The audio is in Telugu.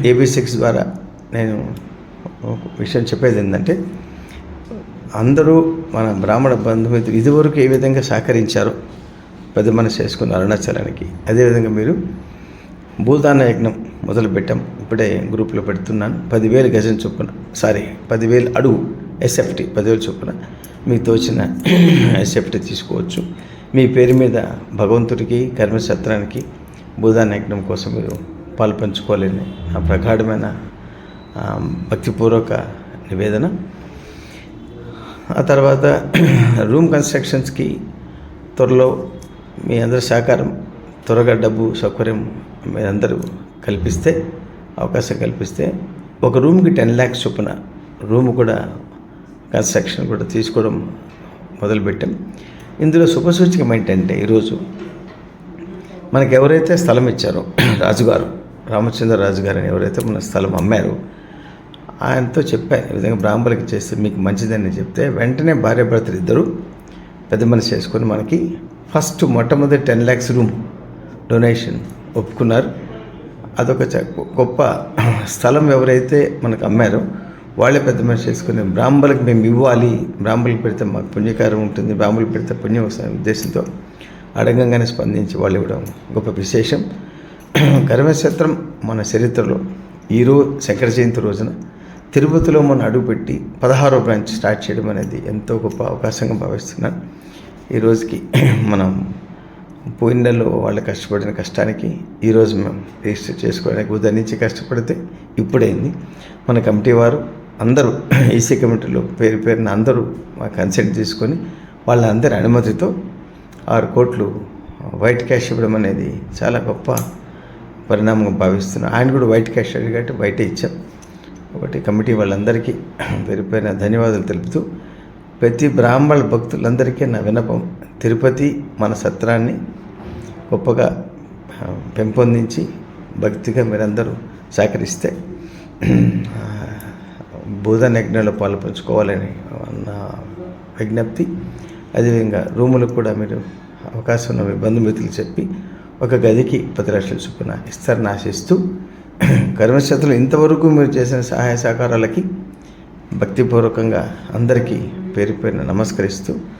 AB6 ద్వారా నేను ఒక విషయం చెప్పేది ఏంటంటే, అందరూ మన బ్రాహ్మణ బంధుమిత్రులు ఇదివరకు ఏ విధంగా సహకరించారో పెద్ద మనసు చేసుకున్న అరుణాచలానికి, అదేవిధంగా మీరు భూదాన యజ్ఞం మొదలుపెట్టాం. ఇప్పుడే గ్రూప్లో పెడుతున్నాను. 10,000 గజం చొప్పున 10,000 అడుగు SFT 10,000 చొప్పున మీకు తోచిన SFT తీసుకోవచ్చు. మీ పేరు మీద భగవంతుడికి కర్మక్షేత్రానికి భూదాన యజ్ఞం కోసం మీరు పాల్పంచుకోవాలని నా ప్రగాఢమైన భక్తిపూర్వక నివేదన. ఆ తర్వాత రూమ్ కన్స్ట్రక్షన్స్కి త్వరలో మీ అందరి సహకారం, త్వరగా డబ్బు సౌకర్యం మీరందరూ కల్పిస్తే, అవకాశం కల్పిస్తే ఒక రూమ్కి 10 lakhs చొప్పున రూమ్ కూడా కన్స్ట్రక్షన్ కూడా తీసుకోవడం మొదలుపెట్టాం. ఇందులో శుభసూచకం ఏంటంటే, ఈరోజు మనకు ఎవరైతే స్థలం ఇచ్చారో రాజుగారు, రామచంద్ర రాజు గారు అని ఎవరైతే మన స్థలం అమ్మారో ఆయనతో చెప్పాను, ఈ విధంగా బ్రాహ్మణులకి చేస్తే మీకు మంచిదని చెప్తే వెంటనే భార్యాభర్తలు ఇద్దరు పెద్ద మనసు చేసుకొని మనకి మొట్టమొదటి 10 lakhs రూమ్ డొనేషన్ ఒప్పుకున్నారు. అదొక గొప్ప స్థలం ఎవరైతే మనకు అమ్మారో వాళ్ళే పెద్ద మనసు చేసుకుని బ్రాహ్మణులకు మేము ఇవ్వాలి, బ్రాహ్మణులకు పెడితే మాకు పుణ్యకారం ఉంటుంది, బ్రాహ్మణులకు పెడితే పుణ్యం వస్తుంది ఉద్దేశంతో అడగంగానే స్పందించి వాళ్ళు ఇవ్వడం గొప్ప విశేషం. కర్మక్షేత్రం మన చరిత్రలో ఈరోజు శంకర జయంతి రోజున తిరుపతిలో మనం అడుగుపెట్టి 16వ బ్రాంచ్ స్టార్ట్ చేయడం అనేది ఎంతో గొప్ప అవకాశంగా భావిస్తున్నాను. ఈ రోజుకి మనం పోయిన నెలలో వాళ్ళు కష్టపడిన కష్టానికి ఈరోజు మేము రిజిస్టర్ చేసుకోవడానికి ఉదయం నుంచి కష్టపడితే ఇప్పుడైంది. మన కమిటీ వారు అందరూ ఈసీ కమిటీలో పేరున అందరూ మా కన్సెంట్ తీసుకొని వాళ్ళందరి అనుమతితో 6 కోట్లు వైట్ క్యాష్ ఇవ్వడం అనేది చాలా గొప్ప పరిణామంగా భావిస్తున్నాను. ఆయన కూడా వైట్ క్యాష్ అడిగట్టు బయట ఇచ్చాం. ఒకటి కమిటీ వాళ్ళందరికీ పేరుపైన ధన్యవాదాలు తెలుపుతూ, ప్రతి బ్రాహ్మణ భక్తులందరికీ నా విన్నపం, తిరుపతి మన సత్రాన్ని గొప్పగా పెంపొందించి భక్తిగా మీరందరూ సహకరిస్తే భూదాన యజ్ఞంలో పాల్పంచుకోవాలని నా విజ్ఞప్తి. అదేవిధంగా రూములకు కూడా మీరు అవకాశం ఉన్న మీ బంధుమిత్రులు చెప్పి ఒక గదికి 10 లక్షల చొప్పున ఇస్తారని ఆశిస్తూ, కర్మక్షేత్రంలో ఇంతవరకు మీరు చేసిన సహాయ సహకారాలకి భక్తిపూర్వకంగా అందరికీ పేరు నమస్కరిస్తూ